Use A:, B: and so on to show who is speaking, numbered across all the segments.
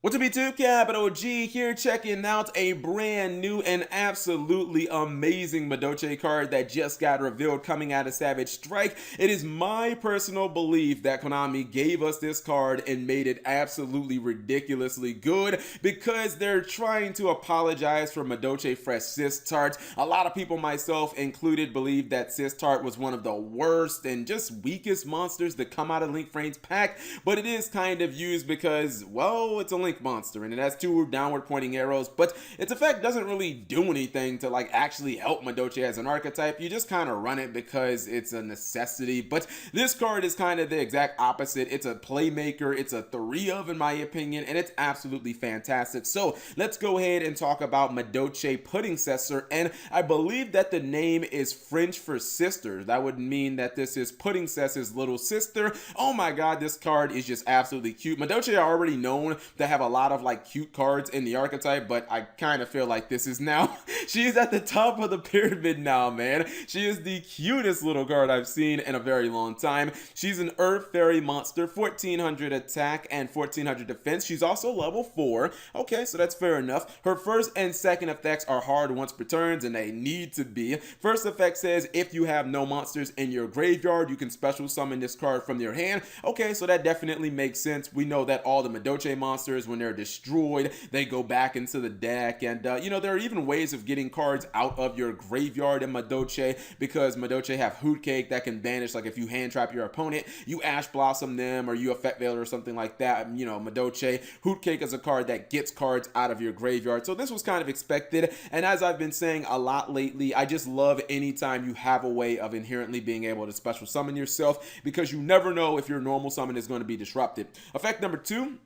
A: What's up YouTube, Capital G here, checking out a brand new and absolutely amazing Madolche card that just got revealed coming out of Savage Strike. It is my personal belief that Konami gave us this card and made it absolutely ridiculously good because they're trying to apologize for Madolche Fresh Sistart. A lot of people, myself included, believe that Sistart was one of the worst and just weakest monsters to come out of Link Frame's pack, but it is kind of used because, well, it's a Link monster and it has two downward pointing arrows, but its effect doesn't really do anything to actually help Madolche as an archetype. You just kind of run it because it's a necessity. But this card is kind of the exact opposite. It's a playmaker, it's a 3-of in my opinion, and it's absolutely fantastic. So let's go ahead and talk about Madolche Puddingcessor, and I believe that the name is French for sister. That would mean that this is Puddingcessor's little sister. Oh my god, this card is just absolutely cute. Madolche are already known to have a lot of cute cards in the archetype, but I kind of feel like this is now she is at the top of the pyramid now, man. She is the cutest little card I've seen in a very long time. She's an Earth Fairy monster, 1400 attack and 1400 defense. She's also level 4. Okay, so that's fair enough. Her first and second effects are hard once per turns, and they need to be. First effect says if you have no monsters in your graveyard, you can special summon this card from your hand. Okay, so that definitely makes sense. We know that all the Madolche monsters, when they're destroyed, they go back into the deck, and you know, there are even ways of getting cards out of your graveyard in Madolche, because Madolche have Hoot Cake that can banish, like if you hand trap your opponent, you Ash Blossom them, or you Effect Veil or something like that. You know, Madolche Hoot Cake is a card that gets cards out of your graveyard, so this was kind of expected. And as I've been saying a lot lately, I just love anytime you have a way of inherently being able to special summon yourself, because you never know if your normal summon is going to be disrupted. Effect number 2: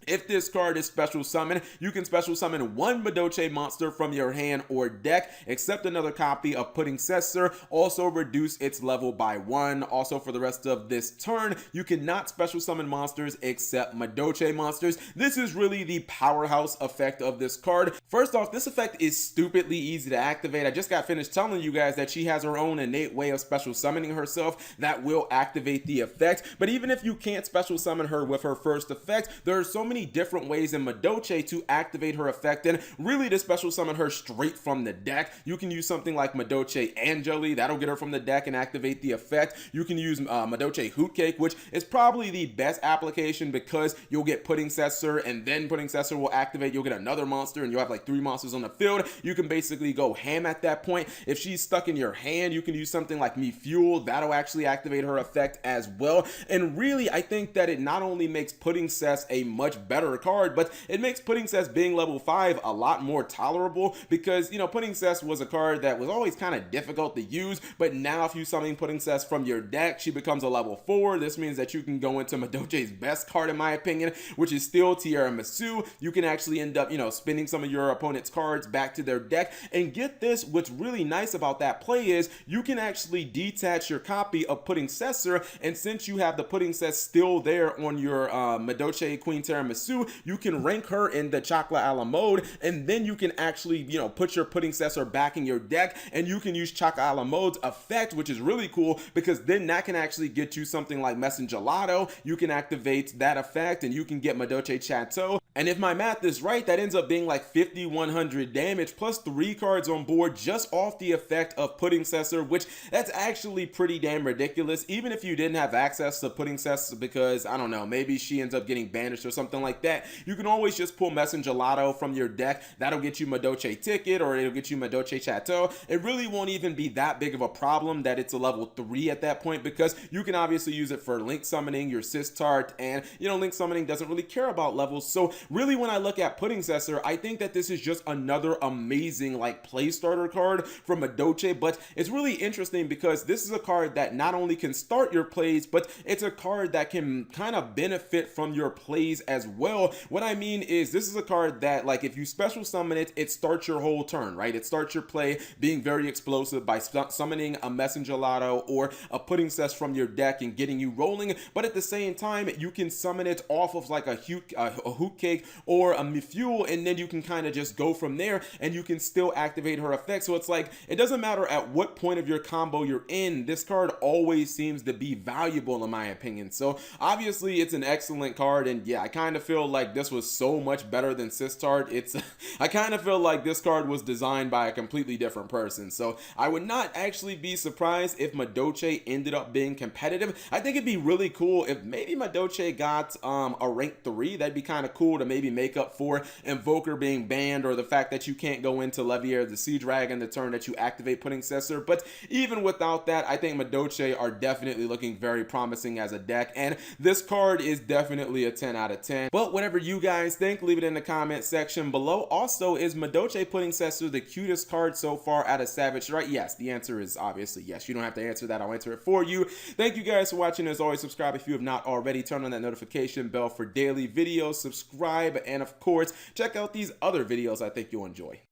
A: if this card is special summoned, you can special summon one Madolche monster from your hand or deck, except another copy of Puddingcessor. Also reduce its level by 1. Also, for the rest of this turn, you cannot special summon monsters except Madolche monsters. This is really the powerhouse effect of this card. First off, this effect is stupidly easy to activate. I just got finished telling you guys that she has her own innate way of special summoning herself that will activate the effect. But even if you can't special summon her with her first effect, there are so many different ways in Madolche to activate her effect, and really to special summon her straight from the deck. You can use something like Madolche Angeli, that'll get her from the deck and activate the effect. You can use Madolche Hoot Cake, which is probably the best application because you'll get Puddingcessor, and then Puddingcessor will activate. You'll get another monster, and you'll have 3 monsters on the field. You can basically go ham at that point. If she's stuck in your hand, you can use something like Me Fuel. That'll actually activate her effect as well. And really, I think that it not only makes Puddingcess a much better card, but it makes Puddingcess being level 5 a lot more tolerable, because, you know, Puddingcess was a card that was always kind of difficult to use, but now if you summon Puddingcess from your deck, she becomes a level 4. This means that you can go into Madolche's best card, in my opinion, which is still Tiramisu. You can actually end up, you know, spinning some of your opponent's cards back to their deck, and get this, what's really nice about that play is you can actually detach your copy of Puddingcessor, and since you have the Puddingcess still there on your Madolche Queen Tiramisu, you can rank her in the Chocolate a la mode, and then you can actually, you know, put your Puddingcessor back in your deck, and you can use Chocolate a la mode's effect, which is really cool, because then that can actually get you something like Gelato. You can activate that effect, and you can get Madolche Chateau. And if my math is right, that ends up being 5100 damage plus 3 cards on board just off the effect of Puddingcessor, which that's actually pretty damn ridiculous. Even if you didn't have access to Puddingcessor because, I don't know, maybe she ends up getting banished or something like that, you can always just pull Gelato from your deck. That'll get you Madolche Ticket, or it'll get you Madolche Chateau. It really won't even be that big of a problem that it's a level 3 at that point, because you can obviously use it for Link summoning your Sistart, and, you know, Link summoning doesn't really care about levels. So really, when I look at Puddingcessor, I think that this is just another amazing play starter card from Madolche. But it's really interesting because this is a card that not only can start your plays, but it's a card that can kind of benefit from your plays as well. What I mean is, this is a card that, if you special summon it, it starts your whole turn, right? It starts your play being very explosive by summoning a Gelato or a Puddingcess from your deck and getting you rolling. But at the same time, you can summon it off of a Hoot Cake tank or a fuel, and then you can kind of just go from there and you can still activate her effect. So it's like, it doesn't matter at what point of your combo you're in, this card always seems to be valuable in my opinion. So obviously it's an excellent card, and yeah, I kind of feel like this was so much better than Sistart. I kind of feel like this card was designed by a completely different person. So I would not actually be surprised if Madolche ended up being competitive. I think it'd be really cool if maybe Madolche got a rank 3. That'd be kind of cool to maybe make up for Invoker being banned, or the fact that you can't go into Levier the Sea Dragon the turn that you activate Pudding Cessor. But even without that, I think Madolche are definitely looking very promising as a deck, and this card is definitely a 10 out of 10. But whatever you guys think, leave it in the comment section below. Also, is Madolche Pudding Cessor the cutest card so far out of Savage Strike? Yes, the answer is obviously yes. You don't have to answer that, I'll answer it for you. Thank you guys for watching. As always, subscribe if you have not already. Turn on that notification bell for daily videos, subscribe, and of course, check out these other videos I think you'll enjoy.